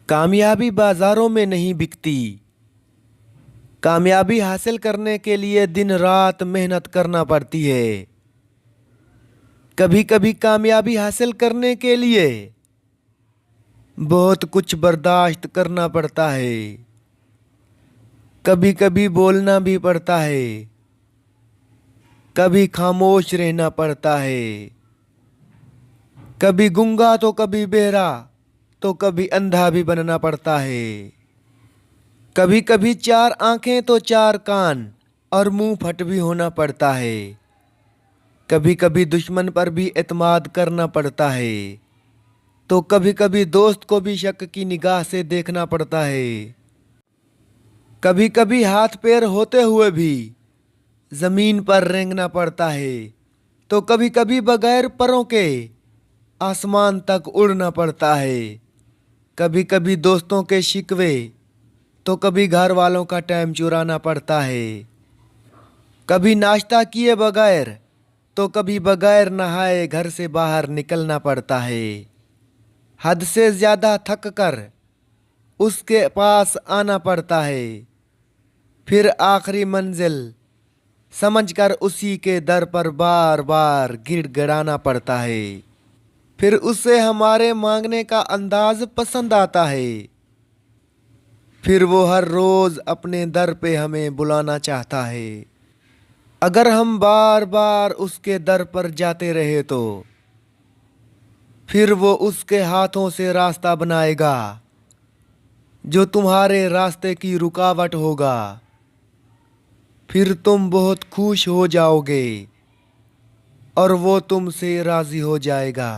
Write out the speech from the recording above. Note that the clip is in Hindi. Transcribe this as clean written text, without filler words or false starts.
कामयाबी बाजारों में नहीं बिकती। कामयाबी हासिल करने के लिए दिन रात मेहनत करना पड़ती है। कभी कभी कामयाबी हासिल करने के लिए बहुत कुछ बर्दाश्त करना पड़ता है। कभी कभी बोलना भी पड़ता है। कभी खामोश रहना पड़ता है। कभी गूंगा तो कभी बहरा तो कभी अंधा भी बनना पड़ता है। कभी कभी चार आंखें तो चार कान और मुंह फट भी होना पड़ता है। कभी कभी दुश्मन पर भी एतमाद करना पड़ता है तो कभी कभी दोस्त को भी शक की निगाह से देखना पड़ता है। कभी कभी हाथ पैर होते हुए भी जमीन पर रेंगना पड़ता है तो कभी कभी बगैर परों के आसमान तक उड़ना पड़ता है। कभी कभी दोस्तों के शिकवे तो कभी घर वालों का टाइम चुराना पड़ता है। कभी नाश्ता किए बगैर तो कभी बगैर नहाए घर से बाहर निकलना पड़ता है। हद से ज्यादा थक कर उसके पास आना पड़ता है। फिर आखिरी मंजिल समझकर उसी के दर पर बार बार गिड़गिड़ाना पड़ता है। फिर उसे हमारे मांगने का अंदाज पसंद आता है। फिर वो हर रोज अपने दर पे हमें बुलाना चाहता है। अगर हम बार बार उसके दर पर जाते रहे तो फिर वो उसके हाथों से रास्ता बनाएगा जो तुम्हारे रास्ते की रुकावट होगा। फिर तुम बहुत खुश हो जाओगे और वो तुमसे राजी हो जाएगा।